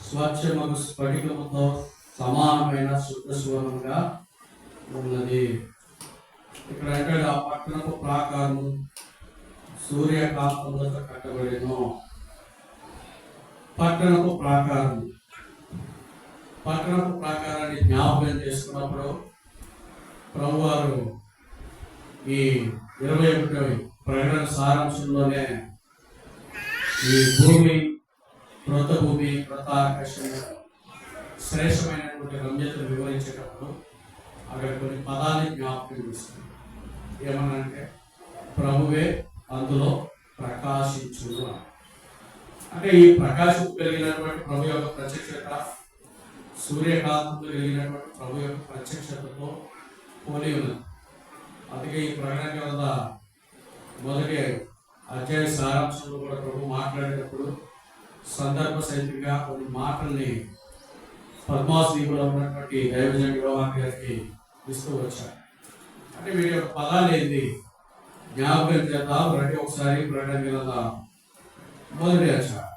స్వచ్ఛమగు స్ఫటికముతో సమానమైన శుద్ధ సువర్ణంగా ఉన్నది. ఇక్కడ అంటే ఆ పట్టణపు ప్రాకారము సూర్యకాంతములతో కట్టబడిను. పట్టణపు ప్రాకారాన్ని జ్ఞాపకం చేసుకున్నప్పుడు ప్రభువారు ఈ 21వ ప్రకటన సారాంశంలోనే ఈ భూమి, కృత భూమి, కృత ఆకాశం శ్రేష్టమైనటువంటి రమ్యతను వివరించేటప్పుడు అక్కడ కొన్ని పదాన్ని జ్ఞాపకం చేస్తుంది. ఏమనంటే ప్రభువే అందులో ప్రకాశించును. అంటే ఈ ప్రకాశం కలిగినటువంటి ప్రభు యొక్క ప్రత్యక్షత సూర్యకాంతంతో కలిగినటువంటి ప్రభు యొక్క ప్రత్యక్షతతో పోలి ఉన్నది. అందుకే ఈ ప్రకటన గ్రంథ మొదటి అధ్యాయ సారాంశంలో కూడా ప్రభు మాట్లాడేటప్పుడు సందర్భ సహితంగా కొన్ని మాటల్ని పద్మాశ్రీలో ఉన్నటువంటి దైవజన్ యోహాన్ గారికి ఇస్తూ వచ్చారు. అంటే వీటి యొక్క పదాలు ఏంటి జ్ఞాపకం చేద్దాం. రండి ఒకసారి ప్రకటన గ్రంథ మొదటి అధ్యాయం.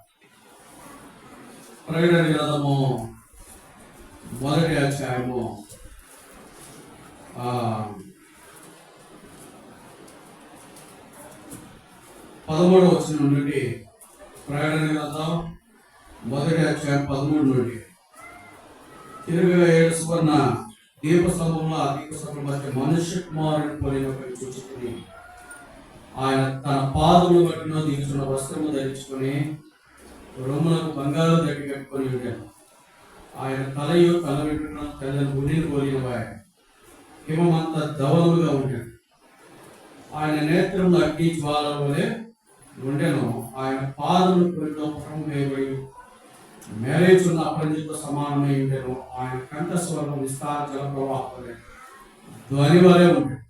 ప్రకటన గ్రంథము మొదటి అధ్యాయము 13వ వచనం నుండి ప్రకటన గ్రంథం మొదటి అధ్యాయం 13 నుండి తిరుగుగా 7 సువర్ణ దీపస్తంభంలో ఆ దీపస్తంభం మధ్య మనుష్య కుమారుని పోలిన ఒకటి చూచుకుని ఆయన తన పాదములు బట్టిన దిగుచున్న వస్త్రము ధరించుకొని రొమ్ములకు బంగారు దట్టి కట్టుకొని ఉంటాడు. ఆయన తలయు తల వెంట్రుకలను తెల్లని గుడిని పోలిన వాడు హిమమంత ధవలుగా ఉంటాడు. ఆయన నేత్రములు అగ్ని జ్వాల వలె ఉండెను. ఆయన పాదములు కొరిలో పురం వేయబడి మేలేచున్న అపరంజితో సమానమై ఉండెను. ఆయన కంఠస్వరం విస్తార జల ప్రవాహం ధ్వని వలె ఉంటాడు.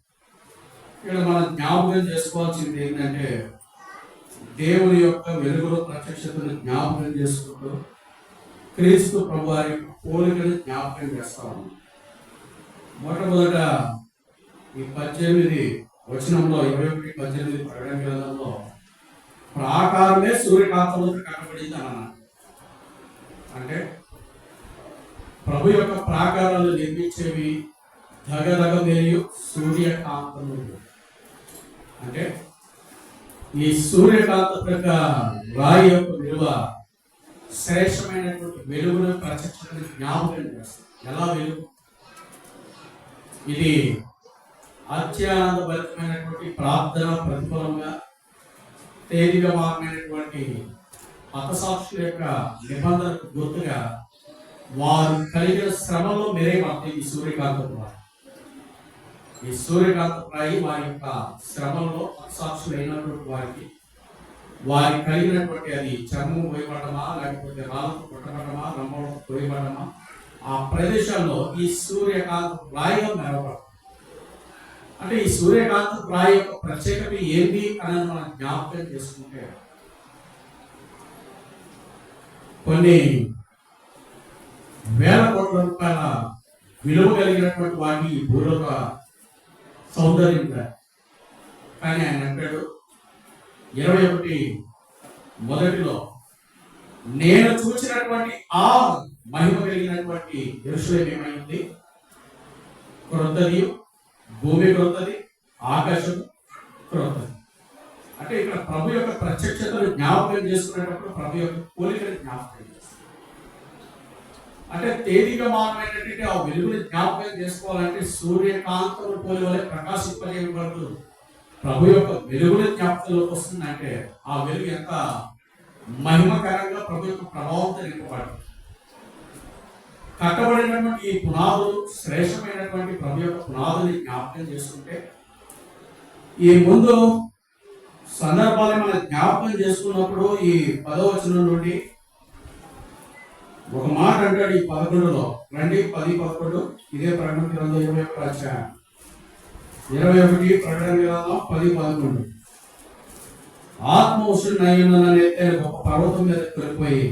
ఇక్కడ మనం జ్ఞాపకం చేసుకోవాల్సింది ఏంటంటే దేవుని యొక్క వెలుగులో ప్రత్యక్షతను జ్ఞాపకం చేసుకుంటూ క్రీస్తు ప్రభు వారి యొక్క పోలికను జ్ఞాపకం చేస్తా ఉన్నాం. మొట్టమొదట ఈ 18 వచనంలో 21-18 ప్రకటన గ్రంథంలో ప్రాకారమే సూర్యకాంతంతో కట్టబడింది అన్నాడు. అంటే ప్రభు యొక్క ప్రాకారాలు నిర్మించేవి దగదగ మరియు సూర్యకాంతములు. అంటే ఈ సూర్యకాంత యొక్క రాయి యొక్క విలువ శ్రేష్టమైనటువంటి వెలుగును ప్రత్యక్షతను జ్ఞాపకం చేస్తుంది. ఎలా వెలుగు? ఇది అత్యానందభరితమైనటువంటి ప్రార్థన ప్రతిఫలంగా తేలికమైనటువంటి హతసాక్షుల యొక్క నిబంధనకు గుర్తుగా వారు కలిగిన శ్రమలో మెరేపడుతుంది ఈ సూర్యకాంతం ద్వారా. ఈ కాంత రాయి వారి యొక్క శ్రమలో హతసాక్షులైనటువంటి వారికి వారికి కలిగినటువంటి అది చర్మం పోయబడమా లేకపోతే రాళ్ళకు కొట్టబడమా రమ్మకు పోయబడమా ఆ ప్రదేశాల్లో ఈ సూర్యకాంత రాయిగా మెరవబడతాం. అంటే ఈ సూర్యకాంత రాయి యొక్క ప్రత్యేకత ఏంటి అనేది మనం జ్ఞాపకం చేసుకుంటే కొన్ని వేల కోట్ల రూపాయల విలువ కలిగినటువంటి వాటి భూలోక సౌందర్యం. కానీ ఆయన అంటాడు 21 నేను చూసినటువంటి ఆ మహిమ కలిగినటువంటి యెరూషలేము ఏమైంది? క్రొత్తది, భూమి క్రొత్తది, ఆకాశం క్రొత్తది. అంటే ఇక్కడ ప్రభు యొక్క ప్రత్యక్షతను జ్ఞాపకం చేసుకునేటప్పుడు ప్రభు యొక్క పోలికను జ్ఞాపకం చేస్తుంది. అంటే తేలికమానమైనటువంటి ఆ వెలుగుని జ్ఞాపకం చేసుకోవాలంటే సూర్యకాంతము పోలి వలె ప్రకాశింపజేయబడుతుంది. ప్రభు యొక్క వెలుగుని జ్ఞాపకంలోకి వస్తుందంటే ఆ వెలుగు ఎంత మహిమకరంగా ప్రభు యొక్క ప్రభావంతో నింపబడుతుంది. కట్టబడినటువంటి ఈ పునాదులు శ్రేష్టమైనటువంటి ప్రభు యొక్క పునాదుని జ్ఞాపకం చేసుకుంటే ఈ ముందు సందర్భాలను మనం జ్ఞాపకం చేసుకున్నప్పుడు ఈ 10వ వచనం నుండి ఒక మాట అంటాడు. ఈ 11లో రండి 10-11 ఇదే ప్రకటన గ్రంథం 21 అధ్యాయం 21 ప్రకటన గ్రంథం 10-11 ఆత్మ ఉష్ణునైననే గొప్ప పర్వతం మీద వెళ్ళిపోయి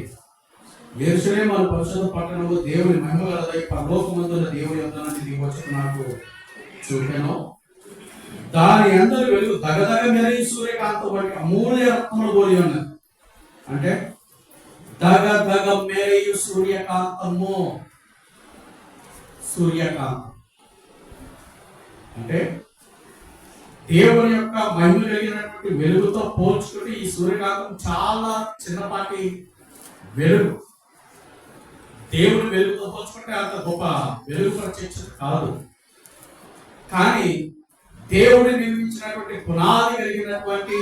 యెరూషలేము అను పరిశుద్ధ పట్టణము దేవుని మహిమ గలదై పరలోకమందున్న దేవుని యొద్ద నుండి దిగి వచ్చి నాకు చూపెను. దాని అందరి వెలుగు దగదగ మెరిగి సూర్యకాంతం వంటి అమూల్య రత్నములు పోలి ఉన్నది. అంటే దగ దగ మెరియు సూర్యకాంతము. సూర్యకాంతం అంటే దేవుని యొక్క మహిమ కలిగినటువంటి వెలుగుతో పోల్చుకుంటే ఈ సూర్యకాంతం చాలా చిన్నపాటి వెలుగు. దేవుని వెలుగుతో పోల్చుకుంటే అంత గొప్ప వెలుగు ప్రత్యక్షత కాదు. కానీ దేవుడు నిర్మించినటువంటి పునాది కలిగినటువంటి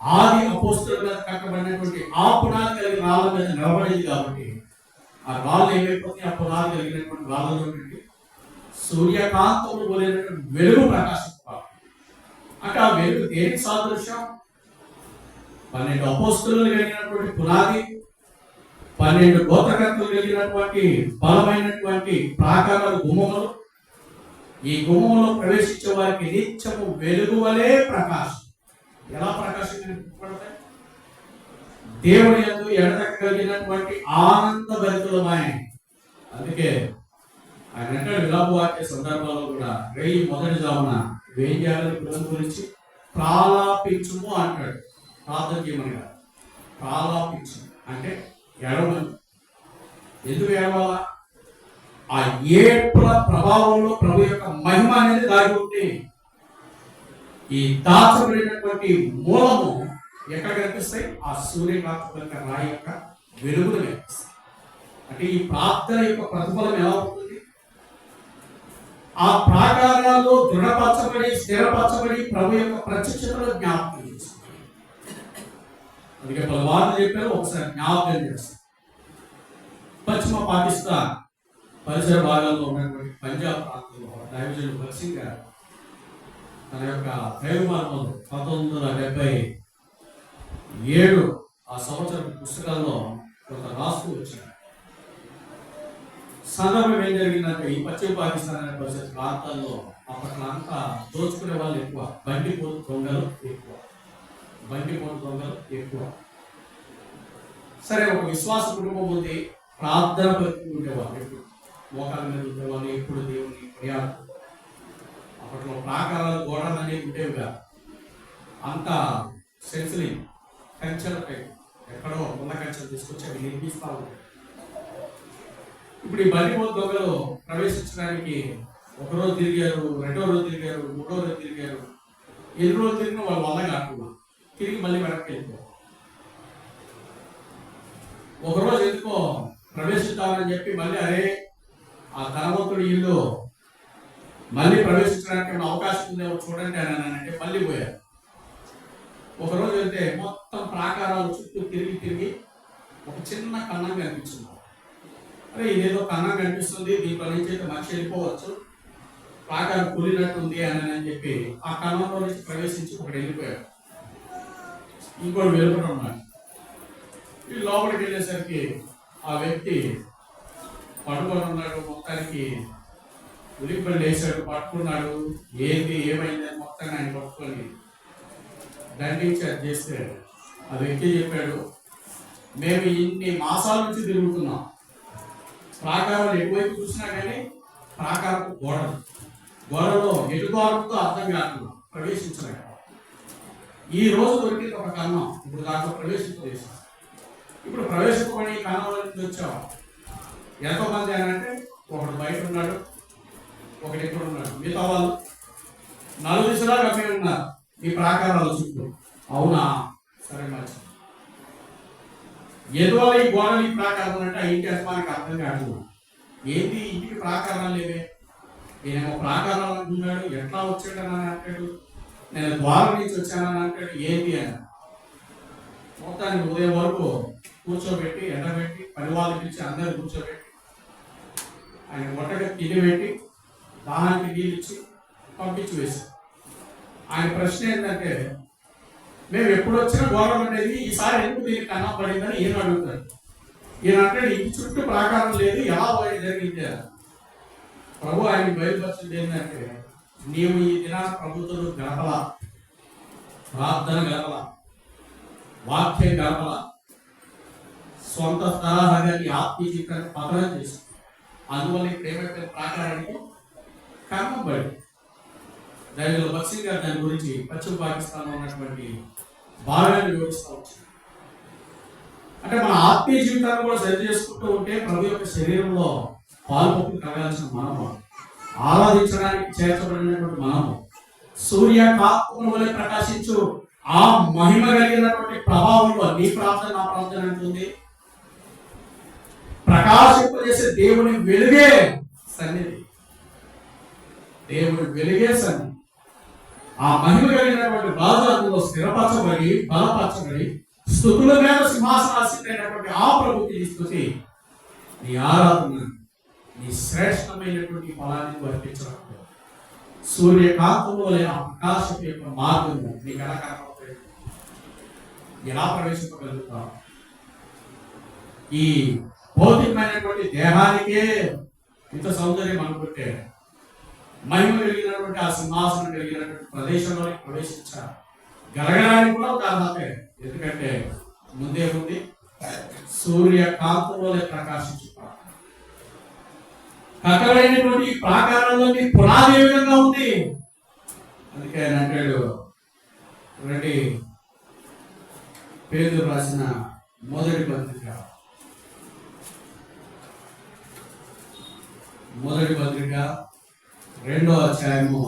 ఆది అపోస్తలుల మీద కట్టబడినటువంటి ఆ పునాది కలిగిన రాళ్ళ మీద నిలబడింది కాబట్టి ఆ రాళ్ళు ఏమైపోతాయి? ఆ పునాది కలిగినటువంటి రాళ్ళలో నుండి సూర్యకాంతములు పోలేనటువంటి వెలుగు ప్రకాశిస్తారు. అంటే ఆ వెలుగు దేనికి సాదృశ్యం? 12 అపోస్తలులు కలిగినటువంటి పునాది, 12 గోత్రకర్తలు కలిగినటువంటి బలమైనటువంటి ప్రాకారాలు, గుమ్మములు. ఈ గుమ్మములో ప్రవేశించే వారికి నిత్యము వెలుగు వలె ప్రకాశం. ఎలా ప్రకాశం కనిపించబడతాయి? దేవుని యందు ఎడతెగలిగినటువంటి ఆనందభరితులమైన. అందుకే ఆయన అంటాడు విలాప వాక్య సందర్భాల్లో కూడా, రేయి మొదటి జామున ఏం చేయాలని పిల్లల గురించి ప్రాలాపించుము అంటాడు. ప్రార్థన చేయమని కాదు, ప్రాలాపించు అంటే ఎడవని. ఎందుకు ఏడవాలా? ఆ ఏడ్పుల ప్రభావంలో ప్రభు యొక్క మహిమ అనేది దాగి ఉంటే ఈ దాచబడినటువంటి మూలము ఎక్కడ కనిపిస్తాయి? ఆ సూర్యకాంత రాయి యొక్క వెలుగులు కనిపిస్తాయి. అంటే ఈ ప్రార్థన యొక్క ప్రతిఫలం ఎలా ఉంటుంది? ఆ ప్రాకారాల్లో దృఢపరచబడి స్థిరపరచబడి ప్రభు యొక్క ప్రత్యక్షతలో జ్ఞాపకం చేస్తుంది. అందుకే పలువారు చెప్పారు, ఒకసారి జ్ఞాపకం చేస్తారు. పశ్చిమ పాకిస్తాన్ పరిసర భాగాల్లో ఉన్నటువంటి పంజాబ్ ప్రాంతంలో డైవిజన్ భగత్ సింగ్ గారు తన యొక్క దైవమార్గంలో 1977 ఆ సంవత్సరం పుస్తకాల్లో కొంత రాస్తూ వచ్చాడు. సందర్భం ఏం జరిగిందంటే, ఈ పశ్చిమ పాకిస్తాన్ అనే పరిస్థితి ప్రాంతాల్లో అప్పట్లో అంతా దోచుకునే వాళ్ళు ఎక్కువ, బండిపోటు దొంగలు ఎక్కువ. సరే, ఒక విశ్వాస కుటుంబం ఉంది, ప్రార్థన భక్తి ఉండేవాళ్ళు, ఎప్పుడు మోకాల మీద ఉండేవాళ్ళు, ఎప్పుడు దేవుని ప్రయాణం. అప్పట్లో ప్రాకారాలు గోడలు అనేవి ఉండేవి కాదు, అంత సెన్సిలింగ్ కంచెలపై ఎక్కడో ఉన్న కంచెలు తీసుకొచ్చి అవి నిర్మిస్తూ ఉంటాయి. ఇప్పుడు ఈ బండిపోటు దొంగలు ప్రవేశించడానికి ఒకరోజు తిరిగారు, 2వ రోజు తిరిగారు, 3వ రోజు తిరిగారు. ఎన్ని రోజులు తిరిగిన వాళ్ళు వల్ల కాకుండా తిరిగి మళ్ళీ వెనక్కి వెళ్ళిపోయారు. ఒకరోజు ఎందుకో ప్రవేశిస్తామని చెప్పి మళ్ళీ అరే ఆ ధనవంతుడి ఇల్లు మళ్ళీ ప్రవేశించడానికి ఏమైనా అవకాశం ఉందేమో చూడండి అని అంటే మళ్ళీ పోయారు. ఒకరోజు వెళ్తే మొత్తం ప్రాకారాలు చుట్టూ తిరిగి ఒక చిన్న కన్నం కనిపించింది. అరే ఇదేదో కన్నం కనిపిస్తుంది, దీంట్లో నుంచి అయితే మనిషి వెళ్ళిపోవచ్చు, ప్రాకారం కూలినట్టుంది అని చెప్పి ఆ కన్నంలో నుంచి ప్రవేశించి ఒకటి వెళ్ళిపోయాడు. ఇంకోటి వెలుపట ఉన్నాడు. ఈ లోపలికి వెళ్ళేసరికి ఆ వ్యక్తి పడుకొని ఉన్నాడు. మొత్తానికి ఉలిపల్లి వేసాడు, పట్టుకున్నాడు. ఏమైందని మొత్తం ఆయన పట్టుకొని దండించి అది చేస్తే ఆ వ్యక్తి చెప్పాడు, మేము ఇన్ని మాసాల నుంచి తిరుగుతున్నాం, ప్రాకారం ఎటువైపు చూసినా కానీ ప్రాకారపు గోడలో ఎటు ద్వారంతో అర్థం కాకుండా ప్రవేశించలేక ఈ రోజు దొరికింది ఒక కన్నం. ఇప్పుడు దాంట్లో ప్రవేశించేసాం. ఇప్పుడు ప్రవేశింపబడి ఈ కన్నంలో నుంచి వచ్చాం. ఎంతోమంది అని అంటే, ఒకడు బయట ఉన్నాడు, ఒకటి ఇక్కడ ఉన్నాడు, మిగతా వాళ్ళు 4 దిశలా కమ్మి ఉన్నారు ఈ ప్రాకారాల చుట్టూ. అవునా, సరే మంచి. ఎందువల్ల ఈ గోడలు ఈ ప్రాకారం అంటే ఆ ఇంటి యజమానికి అర్థం కాదు. ఏంటి ఇంటికి ప్రాకారాలు లేవే, ఈయనేమో ప్రాకారాలు అంటున్నాడు, ఎట్లా వచ్చాడని అంటాడు, నేను ద్వారం నుంచి వచ్చానని అంటాడు, ఏంటి అని. మొత్తానికి ఉదయం వరకు కూర్చోబెట్టి ఎండబెట్టి పనివాళ్ళు పిలిచి అందరూ కూర్చోబెట్టి ఆయన ఒట్టగా తినిపెట్టి దాహానికి నీళ్ళు ఇచ్చి పంపించి వేశారు. ఆయన ప్రశ్న ఏంటంటే, మేము ఎప్పుడు వచ్చినా గోడలు ఉండేది, ఈసారి ఎందుకు దీనికి కన్నం పడిందని ఈయన అడుగుతాడు. ఈయన అంటే ఇంటి చుట్టూ ప్రాకారం లేదు, ఎలా జరిగింది. ప్రభు ఆయన బయలుపరిచింది ఏంటంటే, నీవు ఈ దినాన్ని ప్రభుత్వం గడపల, ప్రార్థన గడపల, వాక్యం గడపల, సొంత తరహాగా ఆత్మీయ జీవితాన్ని పతనం చేసి అందువల్ల ప్రేమ ప్రాకారానికి కన్నం పడి. దానిలో భగత్ సింగ్ గారు దాని గురించి పశ్చిమ పాకిస్తాన్లో ఉన్నటువంటి భాగాన్ని వివరిస్తూ వచ్చారు. అంటే మన ఆత్మీయ జీవితాన్ని కూడా సరి చేసుకుంటూ ఉంటే ప్రభు యొక్క శరీరంలో పాల్పొక్కు కలగాల్సిన మనము, ఆరాధించడానికి చేర్చబడినటువంటి మనము, సూర్యకాంతముల వలె ప్రకాశించు ఆ మహిమ కలిగినటువంటి ప్రభావంలో నీ ప్రార్థన నా ప్రార్థన అంటుంది. ప్రకాశింపజేసే దేవుని వెలుగే సన్నిధి, దేవుని వెలుగే సన్నిధి. ఆ మహిమ కలిగినటువంటి రాజు అందులో స్థిరపరచబడి బలపరచబడి స్తుతుల మీద సింహాసనాసీనుడైనటువంటి ఆ ప్రభుకి స్తుతి, నీ ఆరాధన, నీ శ్రేష్టమైనటువంటి ఫలాన్ని వర్తించడం. సూర్యకాంతంలో ఆ ప్రకాశం యొక్క మార్గము నీకు ఎలా కనపడుతుంది? ఎలా ప్రవేశింపగలుగుతావు? ఈ భౌతికమైనటువంటి దేహానికే ఇంత సౌందర్యం అనుకుంటే మహిమ కలిగినటువంటి ఆ సింహాసనం కలిగినటువంటి ప్రదేశంలోకి ప్రవేశించాలి గలగడానికి కూడా ఒక అర్హతే. ఎందుకంటే ముందే ఉంది సూర్యకాంతంలోనే ప్రకాశించు కట్టబడినటువంటి ప్రాకారంలో నీ పునాది ఏ విధంగా ఉంది. అందుకే ఆయన అంటాడు, రండి పేతురు రాసిన మొదటి పత్రిక 2వ అధ్యాయము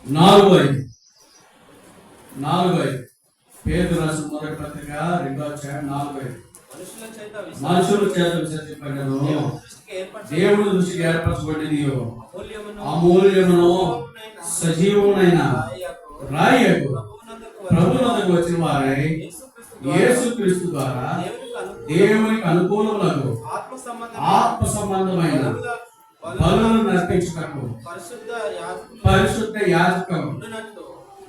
4:5 పేతురు రాసిన మొదటి పత్రిక 2వ అధ్యాయం 4:5 మనుషుల చేత విసర్జింపబడినను దేవుని దృష్టికి ఏర్పరచబడినది అమూల్యమును సజీవమునైన రాయకు ప్రభువునకు వచ్చిన వారై యేసుక్రీస్తు ద్వారా దేవునికి అనుకూలములకు ఆత్మ సంబంధమైన బలులను నర్పించుటకు పరిశుద్ధ యాజకం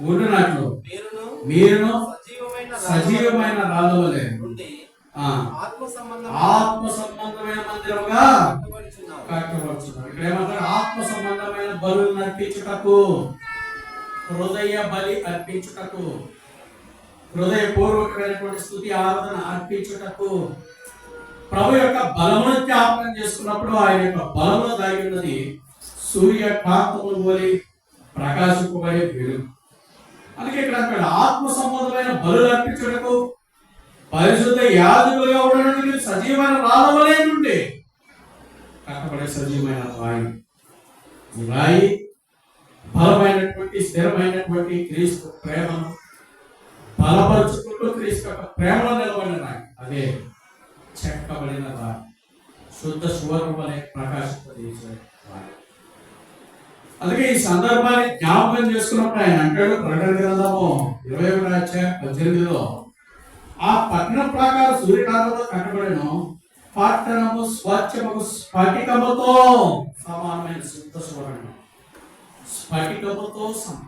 ఉండునట్లు మీరును సజీవమైన రాళ్ళ వలె ఆత్మ సంబంధమైన మందిరముగా కట్టబడుచున్నారు. ఇక్కడ ఏమంటారు? ఆత్మ సంబంధమైన బలులను నర్పించుటకు, హృదయ బలి అర్పించుటకు, హృదయపూర్వకమైనటువంటి స్తుతి ఆరాధన అర్పించుటకు, ప్రభు యొక్క బలమును జ్ఞాపకం చేసుకున్నప్పుడు ఆయన యొక్క బలమును దాగి ఉన్నది సూర్యకాంతములు వలె ప్రకాశింపబడే వెలుగు. అందుకే ఇక్కడ అక్కడ ఆత్మ సంబంధమైన బలులు అర్పించుటకు పరిశుద్ధ యాజకులుగా ఉండడానికి సజీవమైన రాళ్ళవలే నుండి కట్టబడే సజీవమైన రాయి. ఈ రాయి బలమైనటువంటి స్థిరమైనటువంటి క్రీస్తు ప్రేమను బలపరుచుకుంటూ క్రీస్తు యొక్క ప్రేమలో నిలబడిన రాయి. అదే చెక్కబడిన రాయి, శుద్ధ సువర్ణ వలె ప్రకాశింపజేసే రాయి. అందుకే ఈ సందర్భాన్ని జ్ఞాపకం చేసుకున్నప్పుడు ఆయన అంటాడు ప్రకటన గ్రంథము 21వ అధ్యాయం 18లో, ఆ పట్టణ ప్రాకార సూర్యకాంతంతో కట్టబడిన పట్టణము స్వచ్ఛముకు స్ఫటికముతో సమానమైన శుద్ధ సువర్ణ, స్ఫటికముతో సమానం.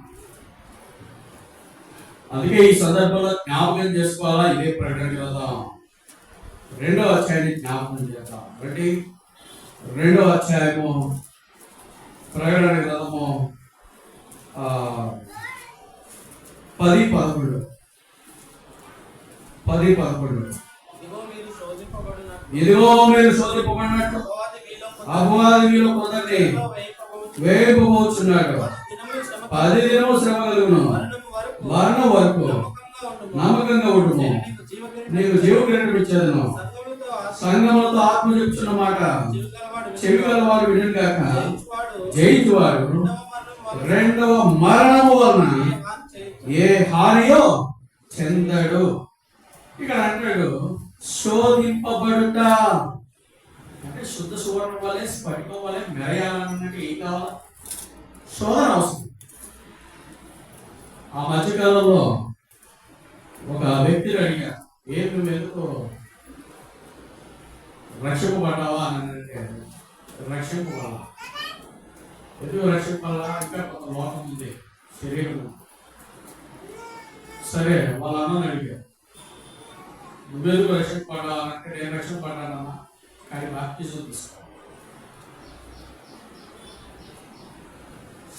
అందుకే ఈ సందర్భంలో జ్ఞాపకం చేసుకోవాలా. ఇదే ప్రకటన గ్రంథం 2వ అధ్యాయాన్ని జ్ఞాపకం చేద్దాం. 2వ అధ్యాయము ప్రకటన గ్రంథము 10:11 ఇదిగో మీరు శోధింపబడినట్టు అపవాది మీలో కొందరిని వేయబోచున్నాడు. 10 దినములు శ్రమ కలుగును, మరణం వరకు నమ్మకంగా ఉండుము, నీకు జీవకిరీటం ఇచ్చేదను. సంఘములతో ఆత్మ చెప్తున్న మాట చెవి గలవాడు వినడు గాక. జయించువాడు రెండవ మరణము వలన ఏ హానియో చెందడు. ఇక్కడ అంటాడు శోధింపబడుట అంటే శుద్ధ సువర్ణ వలె స్ఫటికం వలె మెరయాలన్నట్టు ఏం కావాలి? శోధన అవసరం. ఆ మధ్యకాలంలో ఒక వ్యక్తిని అడిగారు, ఏం నువ్వు ఎందుకు రక్షింపబడ్డావా అని అంటే, రక్షింపబడాలా, ఎందుకు రక్షింపబడాలా ఇంకా కొంత లోపం ఉంది శరీరం. సరే వాళ్ళ అన్నని అడిగారు, నువ్వెందుకు రక్షింపబడ్డావా అంటే, నేను రక్షింపబడ్డానమ్మా కానీ బాప్తిజం తీసుకో.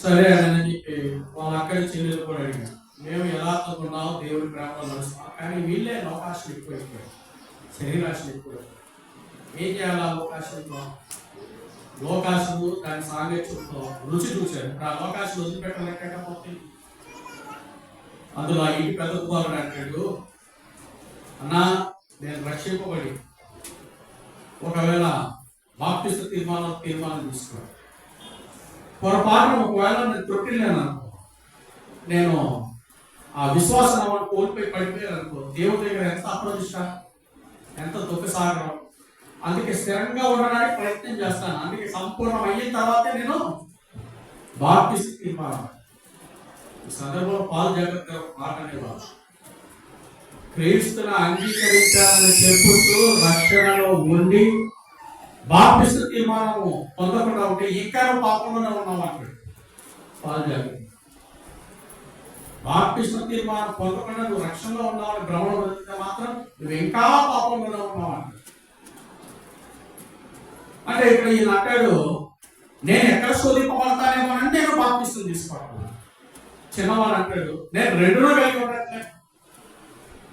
సరే అని చెప్పి వాళ్ళ అక్కడి చెల్లెలు కూడా అడిగారు, మేము యథార్థకున్నాము, దేవుడి ప్రేమలో నడుస్తున్నాం, కానీ వీళ్ళే లోకాశలు ఎక్కువైపోయాయి, శరీరాశలు ఎక్కువైపోయాయి. ఏం చేయాలి? ఆ లోకాశంతో లోకాశలు దాని సాంగత్యంతో రుచి చూశారు. ఆ లోకాశలు వదిలిపెట్టలేకపోతే అందులో ఆ ఇంటి పెద్ద కుమారుడు అంటాడు, అన్నా నేను రక్షింపబడి ఒకవేళ బాప్టిస్ట్ తీర్మానం తీసుకోవాలి, పొరపాటున ఒకవేళ నేను తొట్టిల్లాను అనుకో, నేను ఆ విశ్వాసం కోల్పోయి పడిపోయాను అనుకో, దేవుడి దగ్గర ఎంత అప్రదిష్ట, ఎంత దుఃఖసాగరం. అందుకే స్థిరంగా ఉండడానికి ప్రయత్నం చేస్తాను. అందుకే సంపూర్ణం అయిన తర్వాతే నేను బాప్టిస్ట్ తీర్మానం. ఈ సందర్భంలో పాలు జాగ్రత్తగా మాట అనేవారు, క్రీస్తును అంగీకరించాలని చెప్పుతూ రక్షణలో ఉండి బాప్టిస్ట్ తీర్మానము పొందకుండా ఉంటే ఇంకా పాపంలోనే ఉన్నాం అంటాడు పాలు జాగ్రత్త. బాప్టిస్ట్ తీర్మానం పొందకుండా నువ్వు రక్షణలో ఉన్నావని భ్రమలో బతికితే మాత్రం నువ్వు ఇంకా పాపంలోనే ఉన్నావు అంటాడు. అంటే ఇక్కడ ఈయన అంటాడు, నేను ఎక్కడ శోధింపబడతానేమో అని నేను బాప్టిస్టుని తీసుకోవాలి. చిన్నవాడు అంటాడు, నేను రెండులో కలిగి ఉండట్లే.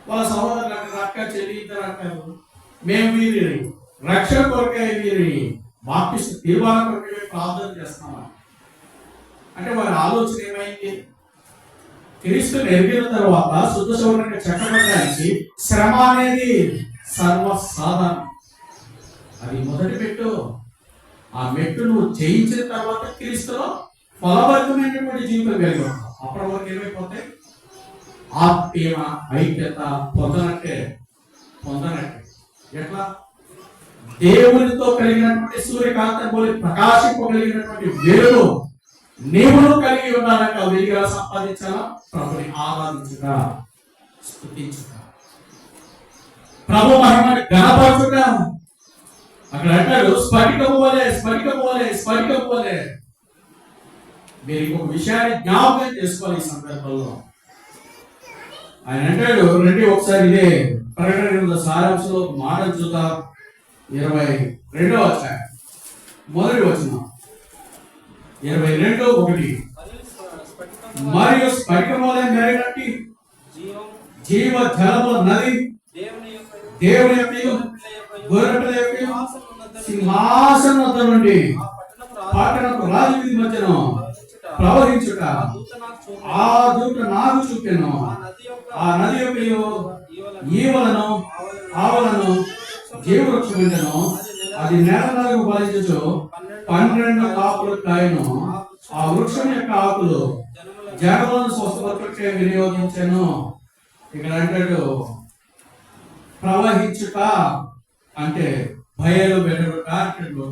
వాళ్ళ సహోదరులు అంటారు, అక్క చెల్లి ఇద్దరు అంటారు, మేము వీరి రక్షణ కొరకే వీరి బాప్టిస్ట్ తీర్మానం కొరకే ప్రార్థన చేస్తున్నామని. అంటే వారి ఆలోచన ఏమైంది? క్రీస్తుని ఎరిగిన తర్వాత శుద్ధ శౌర్యంగా చెక్కబడడానికి శ్రమ అనేది సర్వసాధారణం. అది మొదటి మెట్టు. ఆ మెట్టు నువ్వు జయించిన తర్వాత క్రీస్తులో ఫలభరితమైనటువంటి జీవితం కలిగి ఉంటావు. అప్పటి వరకు ఏమైపోతాయి? ఆత్మీయ ఐక్యత పొందనట్టే. ఎట్లా? దేవునితో కలిగినటువంటి సూర్యకాంతం పోలి ప్రకాశింపగలిగినటువంటి వెలుగు నీవును కలిగి ఉండాలంటే ఆ వెలుగుగా సంపాదించాలా? ప్రభుని ఆరాధించుట, స్తుతించుట, ప్రభు మహిమని ఘనపరచుట. అక్కడ అంటాడు, స్ఫటికము వలె. మీరు ఇంకొక విషయాన్ని జ్ఞాపకం చేసుకోవాలి ఈ సందర్భంలో. ఆయన అంటాడు, రండి ఒకసారి ఇదే ప్రకటన సారాంశంలో ఒక మాట చూద్దాం. 22వ అధ్యాయం మొదటి వచనం, 22:1. మరియు స్ఫటికము వలె మెరినట్టి జీవ జలముల నది దేవుని యొక్క గొర్రెపిల్ల యొక్క సింహాసనం వద్ద నుండి పట్టణపు రాజవీధి మధ్యన ప్రవహించుట ఆ దూత నాకు చూపెను. ఆ నది యొక్క ఈవలను ఆవలను జీవవృక్షముండెను. అది నేలకు ఫలించుచు 12 కాపులు కాయను. ఆ వృక్షం యొక్క ఆకులు జనములను స్వస్థపరచుటకే వినియోగించెను. ఇక్కడ అంటాడు, ప్రవహించుట అంటే బయలు వెలుగుట అంటాడు.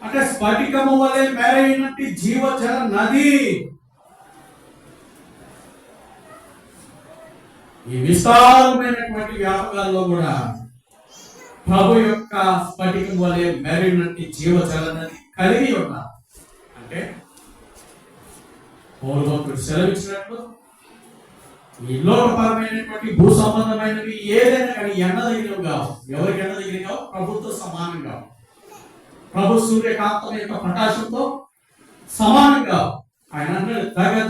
అంటే స్ఫటికము వలె మెరైనట్టి జీవజల నది. ఈ విశాలమైనటువంటి వ్యాపకాల్లో కూడా ప్రభు యొక్క స్ఫటికం వలె మెరైనట్టి జీవజల నది కలిగి ఉన్నారు. అంటే పౌరులకు సెలవిచ్చినట్లు ఈ లోకపరమైనటువంటి భూ సంబంధమైనవి ఏదైనా కానీ ఎండ దగ్గర కావు. ఎవరికి ఎండ దగ్గర కావు? ప్రభుత్వ సమానం కావు. ప్రభు సూర్యకాంతం యొక్క ప్రకాశంతో సమానంగా ఆయన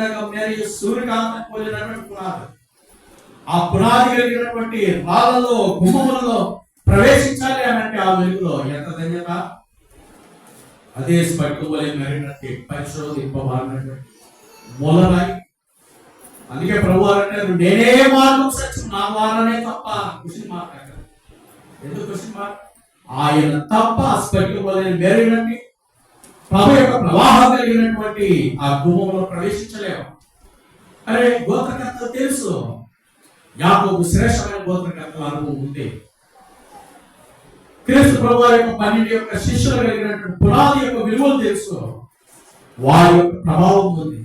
దగ్గర మేరీ సూర్యకాంతం పోలినటువంటి పునాది. ఆ పునాది కలిగినటువంటి రాళ్ళలో గుమ్మములలో ప్రవేశించాలి అనంటే ఆ వెలుగులో ఎంత ధన్యత! అదే స్ఫటికం వలె మెరినట్టు పరిశోధింపబడినటువంటి మూలరాయి. అందుకే ప్రభు అంటారు, నేనే మార్గం సత్యం, నా ద్వారానే తప్ప. క్వశ్చన్ మార్క్ అంటారు. ఎందుకు క్వశ్చన్ మార్క్? ఆయన తప్ప స్ఫటికం వలె మెరినట్టు ప్రభు యొక్క ప్రవాహం కలిగినటువంటి ఆ గుమ్మంలో ప్రవేశించలేము. అరే గోత్రకర్తలు తెలుసు, యాకోబు శ్రేష్టమైన గోత్రకర్తల అనుభవం ఉంది. క్రీస్తు ప్రభు యొక్క 12 యొక్క శిష్యులు కలిగినటువంటి పునాది యొక్క విలువలు తెలుసు, వారి యొక్క ప్రభావం ఉంది.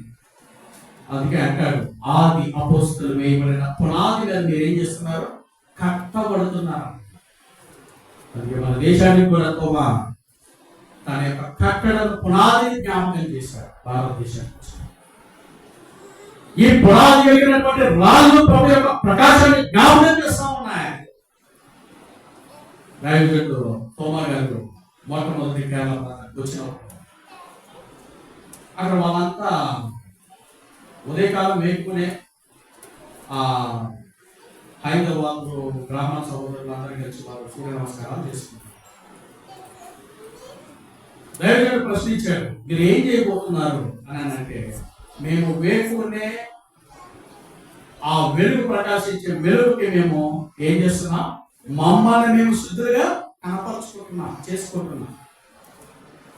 అందుకే అంటాడు, ఆది అపోస్తలులు వేయబడిన పునాది మీద మీరు ఏం చేస్తున్నారు? కట్టబడుతున్నారు. అందుకే మన దేశానికి కూడా తోమా తన యొక్క కట్టడను పునాదిని జ్ఞాపకం చేశారు. భారతదేశానికి ఈ పునాది కలిగినటువంటి రాజు ప్రభు యొక్క ప్రకాశాన్ని జ్ఞాపకం చేస్తా ఉన్నాయి. రాయగట్టు తోమా గారు మొట్టమొదటి కేరళ వచ్చినప్పుడు అక్కడ వాళ్ళంతా ఉదయకాలం మేలుకునే ఆ హైదరాబాద్ బ్రాహ్మణ సహోదరులు అందరూ కలిసి వారు సూర్య నమస్కారాలు చేసుకున్నారు. దైవజనుడు ప్రశ్నించాడు, మీరు ఏం చేయబోతున్నారు అని అంటే, మేము వేకునే ఆ వెలుగు ప్రకాశించే వెలుగుకి మేము ఏం చేస్తున్నాం? మమ్మల్ని మేము శుద్ధులుగా కనపరుచుకుంటున్నాం, చేసుకుంటున్నాం.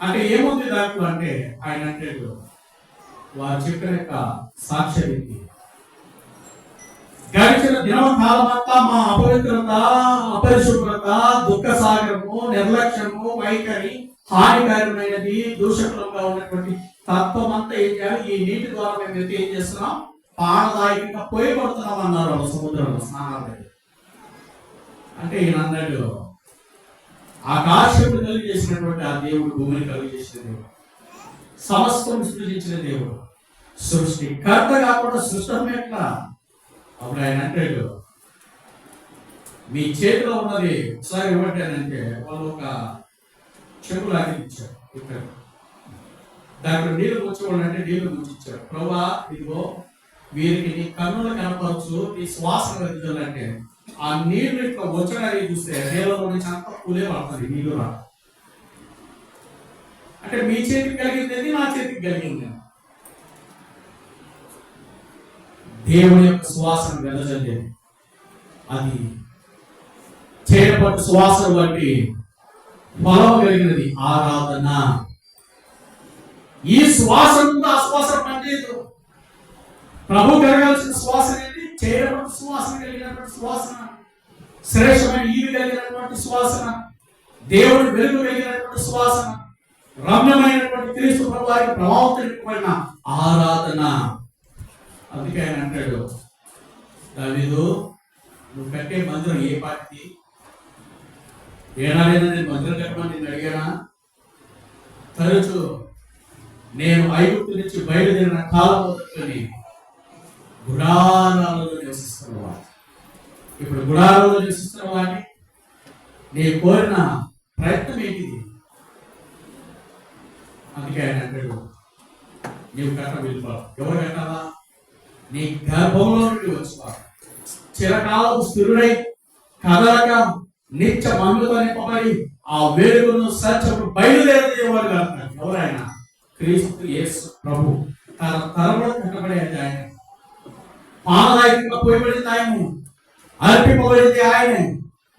అంటే ఏముంది దాంట్లో అంటే ఆయన అంటే వారు చెప్పిన యొక్క సాక్ష్య వ్యక్తి గడిచిన దినకాలం అంతా మా అపవిత్రత, అపరిశుభ్రత, దుఃఖ సాగరము, నిర్లక్ష్యము, వైఖరి, హానికరమైనది, దూషకులంగా ఉన్నటువంటి తత్వం అంతా ఏం చేయాలి? ఈ నీటి ద్వారా మేము ఏం చేస్తున్నాం? పానదాయకంగా పోయబడుతున్నాం అన్నారు సముద్రంలో స్నానాలు. అంటే ఈయన అన్నాడు, ఆకాశములు కలిగి చేసినటువంటి ఆ దేవుడు, భూమిని కలిగి చేసిన దేవుడు, సమస్తం సృజించిన దేవుడు, సృష్టికర్త కాకుండా సృష్టం ఎట్లా? అప్పుడు ఆయన అంటాడు, మీ చేతిలో ఉన్నది ఒకసారి ఇవ్వటానంటే వాళ్ళు ఒక చెంబు లాగి ఇచ్చారు. ఇక్కడ దాంట్లో నీళ్లు ముంచుకోవాలంటే నీళ్లు ముంచిచ్చారు. ప్రభా, ఇదిగో వీరికి నీ కన్నులు కనపరచు, నీ శ్వాస వెళ్తుందంటే ఆ నీళ్లు ఇట్లా వచ్చడానికి చూస్తే నేలలో నుంచి అంత పూలే పడుతుంది, నీళ్లు రా. అంటే మీ చేతికి కలిగింది, నా చేతికి కలిగింది. దేవుని యొక్క సువాసన వెదజల్లేది. అది చేయబట్టు సువాసన బట్టి ఫలం కలిగినది ఆరాధన. ఈ సువాసన ఆ సువాసన పనిచేయదు. ప్రభు కలగాల్సిన సువాసన ఏంటి? చేయబట్టు సువాసన కలిగినటువంటి సువాసన, శ్రేష్టమైన ఈవి కలిగినటువంటి సువాసన, దేవుని వెలుగు కలిగినటువంటి సువాసన, రమ్యమైనటువంటి క్రీస్తు ప్రభువారికి ప్రభావితమైన ఆరాధన. అందుకే ఆయన అంటాడు, దావీదు, నువ్వు కట్టే మందిరం ఏ పార్టీ? ఏనాడైనా నేను మందిరం కట్టమని నేను అడిగానా? తరచు నేను ఐగుప్తు నుంచి బయలుదేరిన కాలం మొదలుకొని గుడారాలలో నివసిస్తున్న వాడు. ఇప్పుడు గుడారాలలో నివసిస్తున్న వాడిని నీ కోరిన ప్రయత్నం ఏంటిది? అందుకే ఆయన అంటాడు, నీవు కట్ట వెళ్ళిపోవాలి. ఎవరు కట్టాలా? నీ గర్భంలో నుండి వచ్చుకోవాలి. చిరకాలం స్థిరుడై కదలక నిత్య మన్నుతో నింపబడి ఆ వేడుకను సత్యము బయలుదేరేవారు కాదు. ఎవరైనా క్రీస్తు యేసు ప్రభు తన తరములు కట్టబడేది ఆయన, పానదాయకంగా పోయబడింది ఆయనే, అర్పింపబడింది ఆయనే,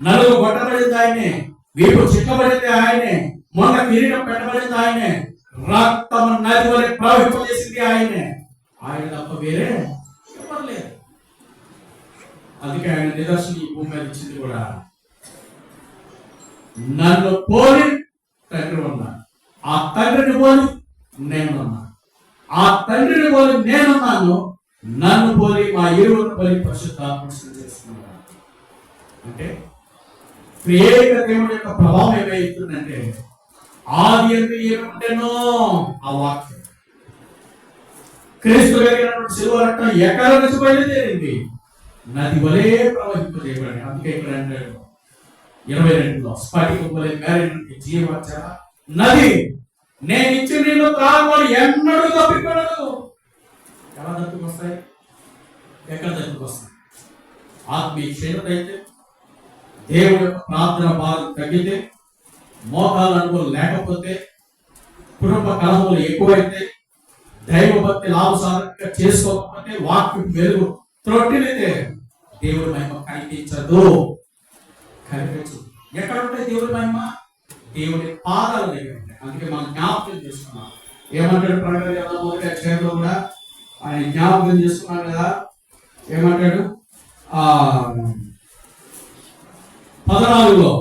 నలుగు కొట్టబడింది ఆయనే, వీపు చిక్కబడింది ఆయనే, మొన్న కిరీటం పెట్టబడింది ఆయనే, రక్తము నది వలె ప్రవహింపజేసింది ఆయనే. ఆయన తప్ప వేరే ఎవరు లేరు. అందుకే ఆయన నిదర్శనం ఈ భూమి మీద ఇచ్చింది కూడా, నన్ను పోలి తండ్రి ఉన్నాను, ఆ తండ్రిని పోలి నేనున్నాను, ఆ తండ్రిని పోలి నేనున్నాను, నన్ను పోలి మా ఇరువురు పోలి పరిశుద్ధాత్మ చేస్తున్నాను. అంటే ప్రియేక దేవుడి యొక్క ప్రభావం ఏమైతుందంటే, ఆది ఎందు ఏముంటేనో ఆ వాక్యం, క్రీస్తు కలిగినటువంటి శిలువ రక్తం ఎక్కడ నుంచి బయలుదేరింది? నది వలే ప్రవహింపజేయబడి. అందుకే ఇక్కడ అంటాడు 22లో, స్ఫటికం వలె మేరినటువంటి జీవజల నది నేను ఇచ్చిన నీళ్ళు త్రాగవాడు ఎన్నడూ తప్పిపోడు. ఎలా తప్పికొస్తాయి? ఎక్కడ తప్పికొస్తాయి? ఆత్మీయ క్షేమత అయితే, దేవుడి యొక్క ప్రార్థన భారం తగ్గితే, మోకాల అనుభవం లేకపోతే, కుటుంబ కలహములు ఎక్కువైతే, దైవభక్తి లాభసాధకంగా చేసుకోకపోతే, వాక్యం వెలుగు త్రొట్టినైతే దేవుడి మహిమ కనిపించదు. ఎక్కడ ఉంటాయి దేవుడి మహిమ? దేవుడి పాదాల దగ్గర ఉంటాయి. అందుకే మనం జ్ఞాపకం చేసుకున్నాం. ఏమంటాడు ప్రకటన 1వ అధ్యాయంలో కూడా ఆయన జ్ఞాపకం చేసుకున్నాం కదా, ఏమంటాడు? 14లో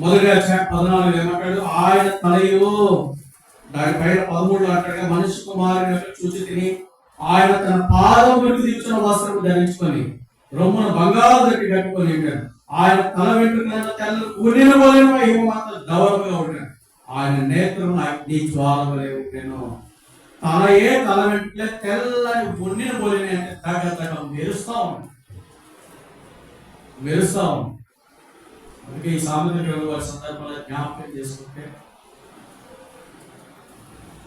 1వ అధ్యాయం 14 ఏమంటాడు? ఆయన తలయు, దానిపైన 13లో అంటాడుగా, మనుష్య కుమారుని చూసి తిని ఆయన తన పాదములకు దించిన వస్త్రం ధరించుకొని రొమ్మున బంగారు దట్టి కట్టుకొని ఉంటాడు. ఆయన తల వెంట్రుకలను తెల్ల ఉనిన వలె హిమమంత దౌర్గా ఉంటాడు. ఆయన నేత్రం అగ్ని జ్వాల వలె ఉంటాను. తల వెంట్రుకలే తెల్లని ఉనిన పోలిన అంటే తగ్గ మెరుస్తా ఉంది. అందుకే ఈ సామెతల వారి సందర్భంలో జ్ఞాపకం చేసుకుంటే,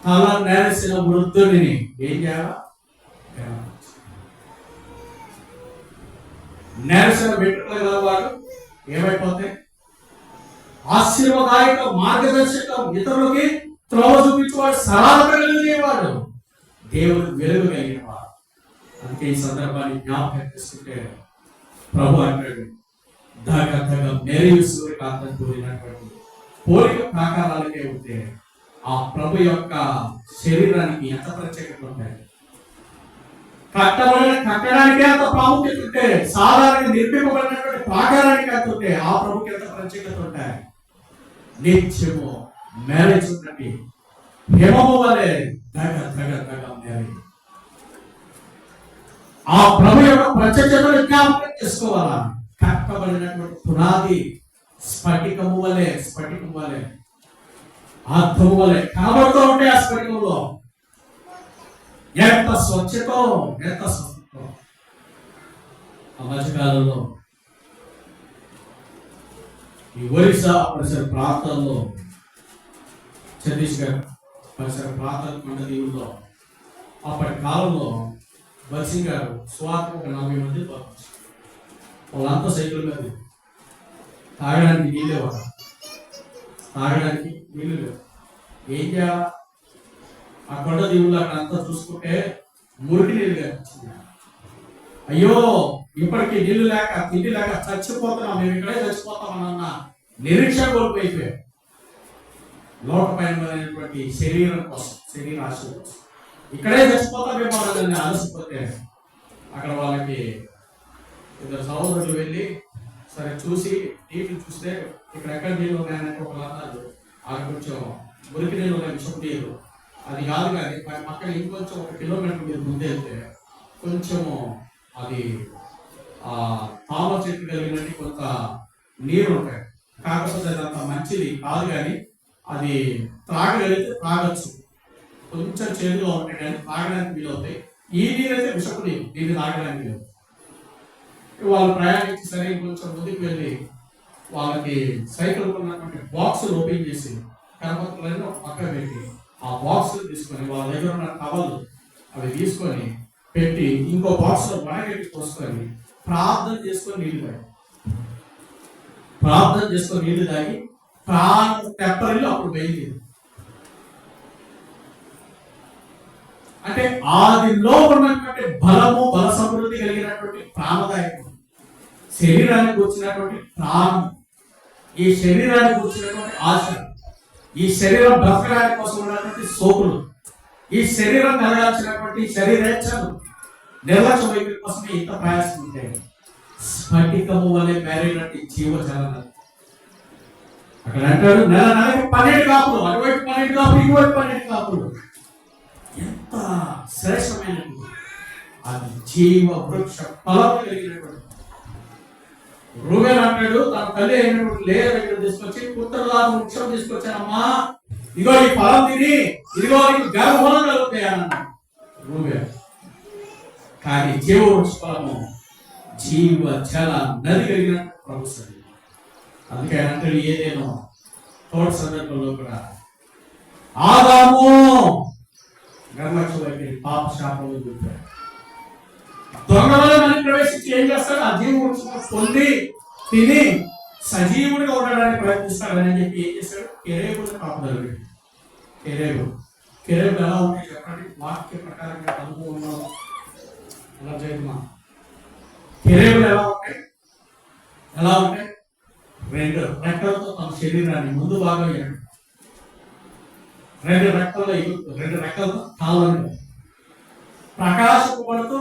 తల నేరసిన వృద్ధుడిని ఏం చేయాలా? నేరసిన వెంట్రుకలు గలవాడు ఏమైపోతాయి? ఆశీర్వదాయక మార్గదర్శకం, ఇతరులకి త్రోవ చూపించేవాడు, సరళత కలిగేవాడు, దేవుడు వెలుగు కలిగినవాడు. అందుకే ఈ సందర్భాన్ని జ్ఞాపకం చేసుకుంటే ప్రభు అంటాడు, దగ దగ మెరియు సూర్యకాంతం కూడినటువంటి పోలిక ప్రాకారాలకే ఉంటే ఆ ప్రభు యొక్క శరీరానికి ఎంత ప్రత్యేకత ఉంటాయి. కట్టబడిన కట్టడానికి అంత ప్రాముఖ్యత ఉంటే, సాధారణ నిర్మింపబడినటువంటి ప్రాకారానికి అంత ఉంటే ఆ ప్రభుకి ఎంత ప్రత్యేకత ఉంటాయి. నిత్యము మేరేచున్నట్టు హిమము వలె దగ దగ దగ మేరే. ఆ ప్రభు యొక్క ప్రత్యేకతను జ్ఞాపకం చేసుకోవాలా. కట్టబడినటువంటి పునాది స్ఫటికము వలె అర్థము వలె కనబడుతూ ఉంటే ఆ స్ఫటికంలో ఎంత స్వచ్ఛతో. ఆ మధ్యకాలంలో ఈ ఒరిస్సా పరిసర ప్రాంతాల్లో, ఛత్తీస్గఢ్ పరిసర ప్రాంతాల కొండ దీవుల్లో అప్పటి కాలంలో బల్సింగ్ గారు సువార్త 40 మంది పంపించారు. వాళ్ళంతా సైకిల్ మీద తాగడానికి నీళ్ళే వాడు. తాగడానికి నీళ్ళు లేవు. ఏం చేయాలి? ఆ కొండ దీవుల్లో అక్కడ అంతా చూసుకుంటే మురికి నీళ్ళు కనిపించింది. అయ్యో ఇప్పటికీ నీళ్లు లేక తిండి లేక చచ్చిపోతున్నాం, మేము ఇక్కడే చచ్చిపోతామన్న నిరీక్షణ కోల్పోయిపోయాం. లోకపయనమైనటువంటి శరీరం కోసం, శరీరాశ కోసం ఇక్కడే చచ్చిపోతామేమో అని ఆలసిపోతే అక్కడ వాళ్ళకి 2 సహోదరులు వెళ్ళి సరే చూసి నీళ్ళు చూస్తే ఇక్కడ ఎక్కడ నీళ్ళు ఉన్నాయని ఒకళ్ళు అన్నారు. అక్కడ కొంచెం మురికి నీళ్ళు ఉన్నాయి, విషపు నీళ్ళు. అది కాదు కానీ పక్కన ఇంకొంచెం 1 కిలోమీటర్ మీరు ముందే వెళ్తే కొంచెము అది తామ చెట్టు కలిగినట్టు కొంత నీరు ఉంటాయి. కాకపోతే అదంత మంచిది కాదు, కానీ అది త్రాగలిగితే తాగొచ్చు. కొంచెం చేదుగా ఉంటాయి కానీ తాగడానికి వీలవుతాయి. ఈ నీరు అయితే విషపు నీరు, దీన్ని తాగడానికి వీలు. వాళ్ళు ప్రయాణించి సరే కొంచెం ముందుకు వెళ్ళి వాళ్ళకి సైకిల్ ఉన్నటువంటి బాక్సులు ఓపెన్ చేసి కనపత్రాలను పక్క పెట్టి ఆ బాక్సులు తీసుకొని వాళ్ళ దగ్గర ఉన్న టవల్ అవి తీసుకొని పెట్టి ఇంకో బాక్స్లో వడగట్టి పోసుకొని ప్రార్థన చేసుకొని నీళ్లు తాగి ప్రాణం తెప్పరిల్లు అప్పుడు బయలుదేరి. అంటే ఆదిలో ఉన్నటువంటి బలము, బల సమృద్ధి కలిగినటువంటి ప్రాణదాయకం శరీరానికి వచ్చినటువంటి ప్రాణం, ఈ శరీరానికి వచ్చినటువంటి ఆశ, ఈ శరీరం బ్రతకడానికి కోసం ఉన్నటువంటి సోకులు, ఈ శరీరం కలగాల్సినటువంటి శరీరేచ్ఛలు, నిర్లక్ష్య వైఖరి కోసమే ఇంత ప్రయాసం ఉంటాయి. స్ఫటికము వలె మేరైనటువంటి జీవజలన. అక్కడ అంటాడు నెలకి 12 కాపులు, అటువైపు 12 కాపులు, ఇటువైపు 12 కాపులు. ఎంత శ్రేష్టమైనటువంటి అది జీవ వృక్ష ఫలం కలిగినటువంటి. రూబేన్ అంటాడు తన తల్లి అయినటువంటి లేయ దగ్గర తీసుకొచ్చి పుత్రలాభ వృక్షం తీసుకొచ్చానమ్మా, ఇదిగో ఈ ఫలం తిని ఇదిగో నీకు గర్భఫలం కలుగుతాయి అన్నాడు రూబేన్. కానీ జీవ వృక్ష ఫలము జీవ జల నది కలిగిన ప్రభు సన్నిధి. అందుకే ఆయన అంటాడు ఏదేనో తోటి సందర్భంలో కూడా ఆదాము నిర్లక్ష్య వైఖరి పాప శాపంలో చూపాడు. దొంగలో మనం ప్రవేశించి ఏం చేస్తాడు? ఆ జీవ వృక్షం పొంది తిని సజీవుడిగా ఉండడానికి ప్రయత్నిస్తాడని చెప్పి ఏం చేశాడు? కెరేబుని కాపుదల పెట్టి. కెరేబులు ఎలా ఉంటాయి చెప్పండి? వాక్య ప్రకారంగా అనుభవం ఎలా చేయమా? కెరేబులు ఎలా ఉంటాయి? 2 రెక్కలతో తమ శరీరాన్ని ముందు భాగం 2 రెక్కలతో కాళ్ళను ప్రకాశపడుతూ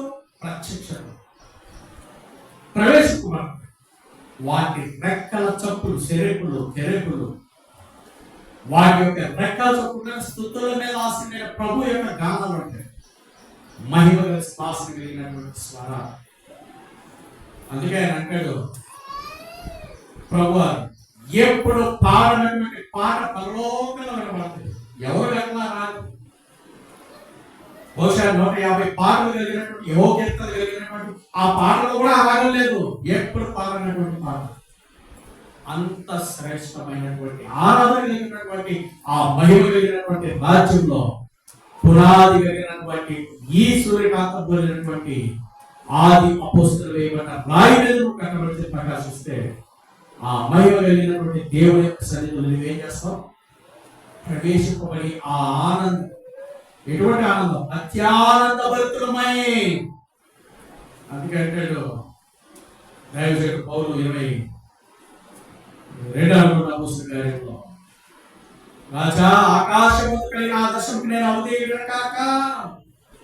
ప్రవేశింపబడతాయి. వాటి రెక్కల చప్పులు కెరేపులు వాటి యొక్క రెక్కల చప్పులు స్తుతుల మీద ఆశీన ప్రభు యొక్క గానాలు ఉంటాయి. మహిమ శ్వాసన కలిగినటువంటి స్వర. అందుకే ఆయన అంటాడు ప్రభు ఎప్పుడు పాడినటువంటి పాట పరలోకంలో వినబడుతుంది. ఎవరు వెళ్ళినా రాదు. బహుశా 150 పాటలు కలిగినటువంటి యోగ్యతలు కలిగినటువంటి ఆ పాటలు కూడా అలాగం లేదు. ఎప్పుడు పాడినటువంటి పాట అంత శ్రేష్టమైనటువంటి ఆరాధన కలిగినటువంటి ఆ మహిమ కలిగినటువంటి రాజ్యంలో పునాది కలిగినటువంటి ఈ సూర్యకాంతం పోలినటువంటి ఆది అపోస్తలులు వేయబడ్డ రాయి మీద కట్టబడితే ప్రకాశిస్తే ఆ మహిమ కలిగినటువంటి దేవుని యొక్క సన్నిధిలో నువ్వేం చేస్తావు? ప్రవేశింపబడి ఆ ఆనందం, ఎటువంటి ఆనందం? అత్యానంద భరితులమై అందుకే అంటాడు దైవజనుడు పౌలు 22వ పుస్తకంలో, రాజా ఆకాశము కలిగిన ఆదర్శంకి నేను అవధేయుడు కాక.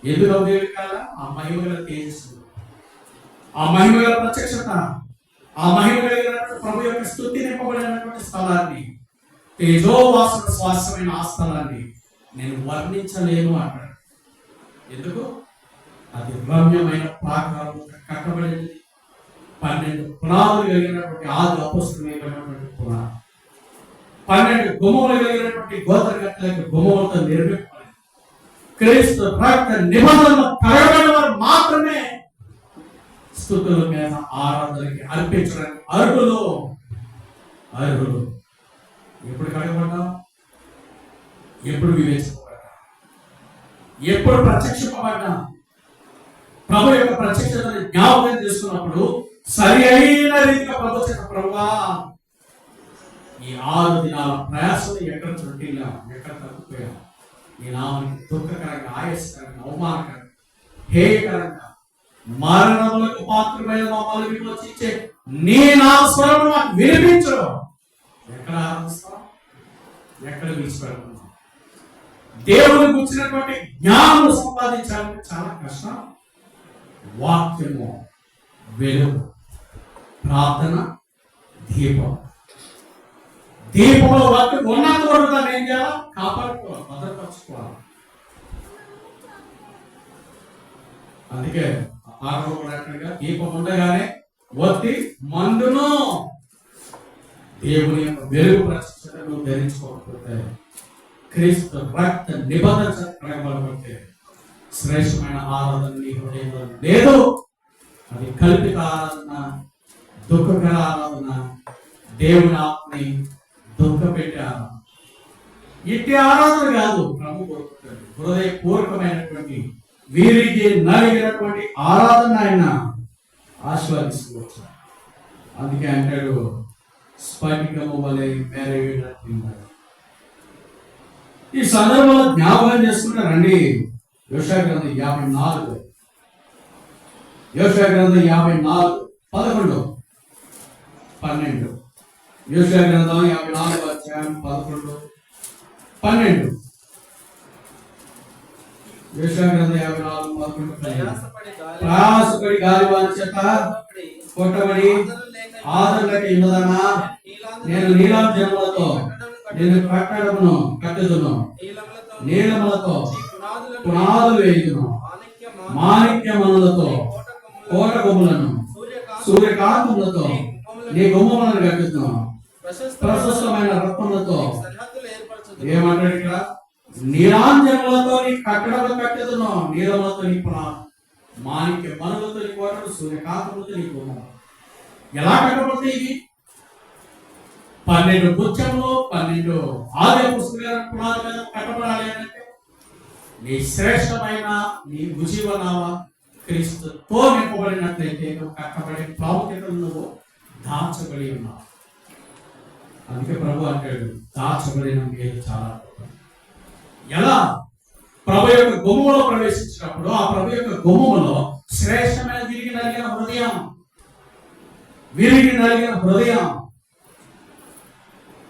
ఎందుకు అవధేయుడు కాల? ఆ మహిమగల తేజస్సు, ఆ మహిమగల ప్రత్యక్షత, ఆ మహిమ కలిగినటువంటి ప్రభు యొక్క స్తుతి నింపబడినటువంటి స్థలాన్ని, తేజోవాసన శ్వాసమైన ఆ స్థలాన్ని నేను వర్ణించలేను అంటాడు. ఎందుకు? అది రమ్యమైన ప్రాకారం కట్టబడింది. 12 పునాదులు కలిగినటువంటి ఆది అపోస్తలుడైనటువంటి పునాది, 12 గుమ్మములు కలిగినటువంటి గోత్రకర్తలకు గుమ్మములతో నిర్మింపబడింది. క్రీస్తు రక్త నిబంధనలు కడగబడిన వారు మాత్రమే స్తుతుల మీద ఆరాధనకి అర్పించడానికి అర్హులు. ఎప్పుడు కడగబడ్డా? ఎప్పుడు వివేచింపబడ్డా? ఎప్పుడు ప్రత్యక్షపబడ్డా? ప్రభు యొక్క ప్రత్యక్షతని జ్ఞాపకం చేసుకున్నప్పుడు సరి అయిన రీతిగా ప్రభు చేత, ప్రభువా ఈ 6 దినాల ప్రయాసలు ఎక్కడ చుట్టిలా, ఎక్కడ తగ్గిపోయాం, నీ నామానికి దుఃఖకరంగా, ఆయాసకరంగా, అవమానకరంగా, హేయకరంగా, మరణములకు పాత్రమైన మమ్మల్ని విమోచించే నీ నామస్వరం మాకు వినిపించు. ఎక్కడ ఆరంభిస్తాం? ఎక్కడ విడిచిపెడుతున్నాం? దేవుని గురించినటువంటి జ్ఞానం సంపాదించాలంటే చాలా కష్టం. వాక్యము వెలుగు, ప్రార్థన దీపం. దీపంలో వాక్యం ఉన్నంత వరకు దాన్ని ఏం చేయాలి? కాపాడుకోవాలి, భద్రపరచుకోవాలి. అందుకే ఆరోగ్యంగా దీపం ఉండగానే ఒత్తి మండును. దేవుని యొక్క వెలుగు ప్రత్యక్షతను ధరించుకోకపోతే, క్రీస్తు రక్త నిబంధన ప్రకటనకపోతే శ్రేష్టమైన ఆరాధన నీ హృదయంలో లేదు. అది కల్పిత ఆరాధన, దుఃఖకర ఆరాధన, దేవుని ఆత్మని దుఃఖపెట్టే ఆరాధన. ఇట్టి ఆరాధన కాదు ప్రభు కోరుకుంటాడు. హృదయపూర్వకమైనటువంటి, వీరికి నలిగినటువంటి ఆరాధన ఆయన ఆస్వాదించుకోవచ్చు. అందుకే అంటాడు, స్ఫటికము వలె మెరవినట్లున్నాడు. ఈ సందర్భంలో జ్ఞాపకం చేసుకుంటారండి. యోషయా గ్రంథం 54, యోషయా గ్రంథం 54, 11, 12. యోషయా గ్రంథం 54 అధ్యాయం 11, 12. యోషయా గ్రంథం 54, 11, 12. ప్రయాసపడి గాలివాన చేత కొట్టబడి ఆదరణ ఇన్నదనా, నేను నీలం జనములతో నేను కట్టడమును కట్టుదును, నీలములతో పునాదులు వేయుదును, మాణిక్యమనులతో కోట కొమ్ములను, సూర్యకాంతములతో నీ గుమ్మములను కట్టుదును, ప్రశస్తమైన రత్నములతో. ఏమంటాడు ఇక్కడ? నీలాంజనములతో నీ కట్టడములు కట్టుదును, నీలములతో నీ పునాదు, మాణిక్య మనులతో నీ కోటలు, సూర్యకాంతములతో నీ గుమ్మము. ఎలా కట్టబడతాయి ఇవి? 12 పుచ్చములు, 12 ఆది పుస్తకాల పునాది మీద కట్టబడాలి అంటే నీ శ్రేష్టమైన నీ ఉజీవనామ క్రీస్తుతో నింపబడినట్లయితే నువ్వు కట్టబడే ప్రాముఖ్యతను నువ్వు దాచబడి ఉన్నావు. అందుకే ప్రభు అంటాడు, దాచబడిన మేలు చాలా. ఎలా? ప్రభు యొక్క గుమ్మములో ప్రవేశించినప్పుడు ఆ ప్రభు యొక్క గుమ్మములో శ్రేష్టమైన విరిగి నలిగిన హృదయం, విరిగి నలిగిన హృదయం,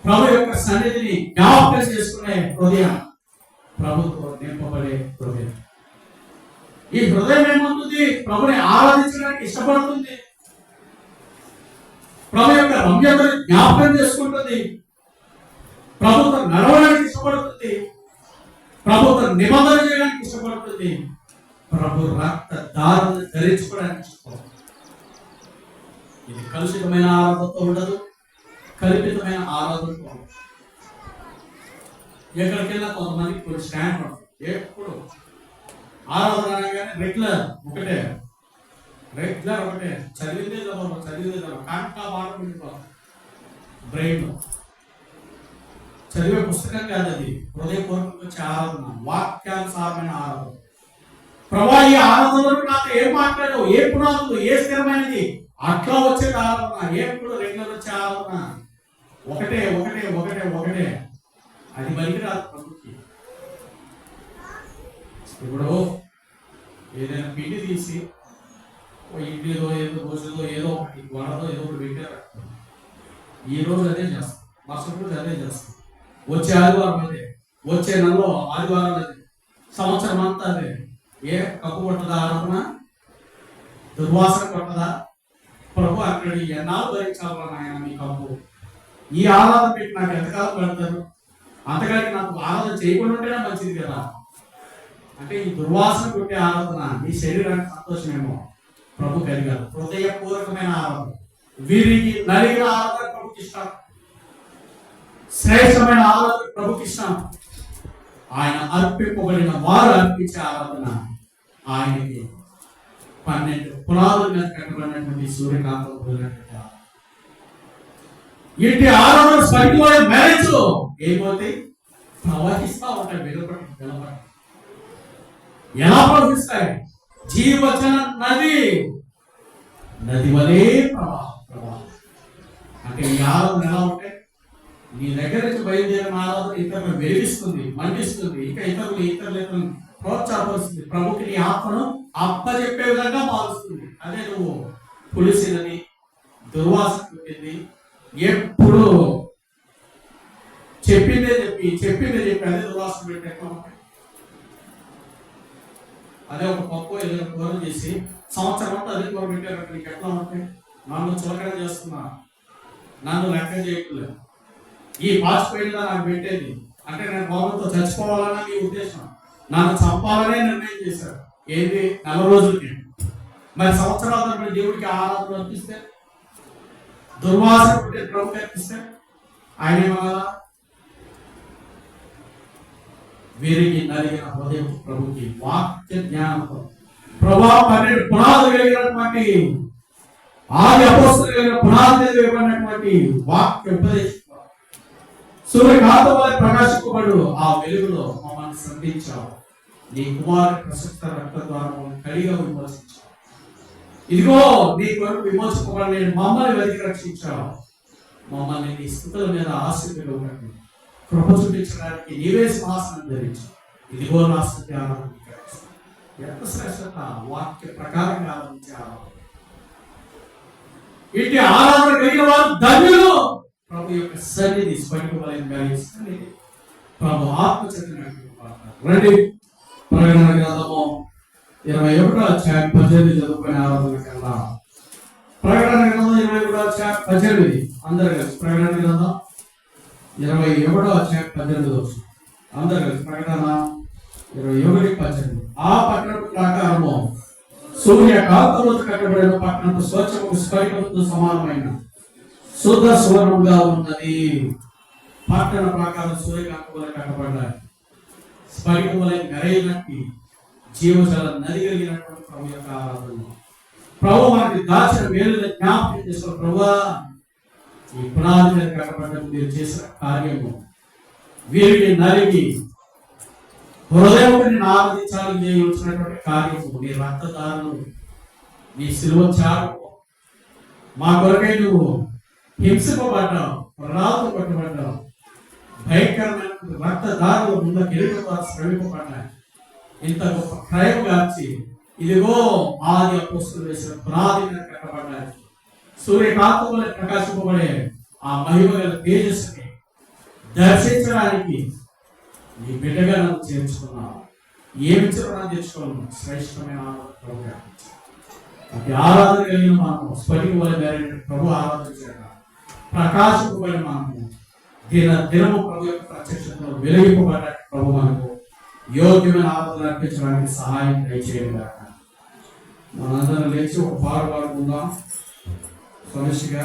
ప్రభు యొక్క సన్నిధిని జ్ఞాపకం చేసుకునే హృదయం, ప్రభుతో నింపబడే హృదయం. ఈ హృదయం ఏమవుతుంది? ప్రభుని ఆరాధించడానికి ఇష్టపడుతుంది, ప్రభు యొక్క రమ్యతను జ్ఞాపకం చేసుకుంటుంది, ప్రభుత్వం నడవడానికి ఇష్టపడుతుంది, ప్రభుత్వం నిబంధన చేయడానికి ఇష్టపడుతుంది, ప్రభు రక్త దారులను ధరించుకోవడానికి ఇష్టపడుతుంది. ఇది కలుషితమైన ఆరాధనతో ఉండదు, కల్పితమైన ఆరాధనతో ఉండదు. ఎక్కడికెళ్ళినా కొంతమందికి కొన్ని స్టాండ్ ఉంటుంది. ఎప్పుడు ఆరాధన అనగానే రెగ్యులర్ ఒకటే, చదివిందే చదవ కాంటా మాట బ్రెయిన్ చదివే పుస్తకం కాదు అది, హృదయపూర్వకంగా వచ్చే ఆరాధన, వాక్యానుసారమైన ఆరాధన. ప్రభా ఈ ఆరాధనలో నాతో ఏం మాట్లాడవు, ఏ పునాదులు, ఏ స్థిరమైనది, అట్లా వచ్చే ఆరాధన, ఎప్పుడు రెగ్యులర్ వచ్చే ఆరాధన ఒకటే ఒకటే ఒకటే ఒకటే. అది బలికి రాదు ప్రభుకి. ఇప్పుడు ఏదైనా పిండి తీసి ఇడ్లీలో ఏదో దోశలో ఏదో ఒకటి వడలో ఏదో ఒకటి పెట్టారు. ఈ రోజు అదే చేస్తాం, మరుసటి రోజు అదే చేస్తాం, వచ్చే ఆదివారం అదే, వచ్చే నెలలో ఆదివారం అదే, సంవత్సరం అంతా అదే. ఏ కప్పు కొట్టదా ఆరాధన, దుర్వాసన కొట్టదా? ప్రభు అక్కడ ఎన్నాళ్ళు భరించాలా నాయన మీ కప్పు? ఈ ఆరాధన పెట్టి నాకు ఎంతకాలం పెడతారు? అంతకంటే నాకు ఆరాధన చేయకుండా ఉంటేనే మంచిది కదా. అంటే ఈ దుర్వాసన కొట్టే ఆరాధన మీ శరీరానికి సంతోషమేమో, ప్రభు కలిగారు. హృదయపూర్వకమైన ఆరాధన, వీరికి నలిగిన ఆరాధన ప్రభుకి ఇష్టం, శ్రేష్టమైన ఆరాధన ప్రభుకి ఇష్టం. ఆయన అర్పింపబడిన వారు అర్పించే ఆరాధన ఆయనకి 12 పునాదుల మీద కట్టబడినటువంటి సూర్యకాంతం ఇంటి ఆరాధన స్పర్శలో మ్యారేజ్ ఏమవుతాయి? ప్రవహిస్తా ఉంటాయి, వెలుపటి ఎలా ప్రవహిస్తాయి? జీవచన నది వలే ప్రవాహం. అంటే ఈ ఆరాధన ఎలా ఉంటాయి? నీ దగ్గర నుంచి బయలుదేరిన ఆరాధన ఇతరులను వెలిగిస్తుంది, మండిస్తుంది, ఇంకా ఇతరులను ప్రోత్సాహపరుస్తుంది, ప్రభుకి నీ ఆత్మను అప్పచెప్పే విధంగా మారుస్తుంది. అదే నువ్వు పులిసినది, దుర్వాసన పెట్టింది, ఎప్పుడు చెప్పిందే చెప్పి అదే దుర్వాసన పెట్టే ఉంటాయి. అదే ఒక పప్పు ఏదైనా కూర చేసి సంవత్సరం అంతా అదే కూర పెట్టారంటే నీకు ఎట్లా ఉంటాయి? నన్ను చులకన చేస్తున్నా, నన్ను లెక్క చేయట్లేదు, ఈ పాచిపోయిందా నాకు పెట్టేది అంటే నేను బాబుతో చచ్చిపోవాలన్నా మీ ఉద్దేశం, నన్ను చంపాలనే నిర్ణయం చేశారు. ఏంటి? 4 రోజులకి. మరి సంవత్సరాల తరబడి దేవుడికి ఆరాధన అర్పిస్తే, దుర్వాసన పుట్టే ప్రభుకి అర్పిస్తే ఆయన ఏమన్నా? వీరికి నలిగిన హృదయం ప్రభుకి వాక్య జ్ఞానంతో ప్రభా 12 పునాదులు కలిగినటువంటి ఆది అపోస్తలులు కలిగిన పునాదులు వేయబడినటువంటి వాక్య ఉపదేశం సూర్యకాంతం వలె ప్రకాశింపబడు ఆ వెలుగులో మమ్మల్ని సంధించావు. నీ కుమారుని ప్రశస్త రక్త ద్వారా కలిగా విమోచించావు. ఇదిగో నీ కొరకు విమోచింపబడి మమ్మల్ని వెతికి రక్షించావు. మమ్మల్ని నీ స్థుతుల మీద ఆశీర్వదించడానికి కృప చూపించడానికి నీవే సింహాసనం ధరించావు. ఇదిగో నా స్థుతి ఆరాధన. ఎంత శ్రేష్టత! వాక్య ప్రకారంగా ఆరాధించే ఆరాధన. ఇటు ఆరాధన కలిగిన వారు ధన్యులు. ప్రభు యొక్క సన్నిధి స్ఫటికమైన సన్నిధి, ప్రభు ఆత్మచైతన్యం. రండి, ప్రకటన గ్రంథము 21వ అధ్యాయం 18 చదువుకునే ఆరాధన కన్నా. ప్రకటన గ్రంథం 21వ అధ్యాయం 18 అందరు కలిసి. ప్రకటన గ్రంథం 21వ అధ్యాయం 18 అందరు కలిసి. ప్రకటన 21:18. ఆ పట్టణపు ప్రాకారము సూర్యకాంతముతో కట్టబడిన పట్టణపు స్వచ్ఛము స్ఫటికముతో సమానమైన శుద్ధ సువర్ణంగా ఉన్నది. పట్టణ ప్రాకారం సూర్యకాంతం వల్ల కట్టబడ్డాయి. స్ఫటికం వల్ల మెరైనట్టి జీవజల నది కలిగినటువంటి ప్రభు యొక్క ఆరాధన. ప్రభు మనకి దాచిన మేలు జ్ఞాపకం చేసిన ప్రభువా, ఈ పునాది మీద కట్టబడ్డ మీరు చేసిన కార్యము వీరిని నలిగి హృదయం ఆరాధించాలని చేయవలసినటువంటి కార్యము, నీ రక్తదారులు, నీ శిలువ చాటు మా కొరకై నువ్వు హింసింపబడ్డావు, ప్రాణాలతో పట్టుబడ్డావు, భయంకరమైన రక్తదారుల ముందు కిరీటం ద్వారా శ్రమింపబడ్డాయి. ఇంత గొప్ప క్రయం గార్చి ఇదిగో ఆది అపోస్తలులు వేసిన పునాది మీద కట్టబడ్డాయి. సూర్యకాంతం వలె ప్రకాశింపబడే ఆ మహిమ గల తేజస్సుని దర్శించడానికి నీ బిడ్డగా నన్ను చేర్చుకున్నావు. ఏమి చిరణ తెచ్చుకోను? శ్రేష్టమైన ఆరాధన కలిగిన మనము స్ఫటిక వలె ప్రభు ఆరాధన చేయడం, ప్రకాశింపబడిన మనము దినము ప్రభు యొక్క ప్రత్యక్షతలో వెలిగింపబడ్డ ప్రభు మనకు యోగ్యమైన ఆరాధన అర్పించడానికి సహాయం దయచేయగా. మనందరం లేచి ఒక పాట పాడుకుందాం సమస్యగా.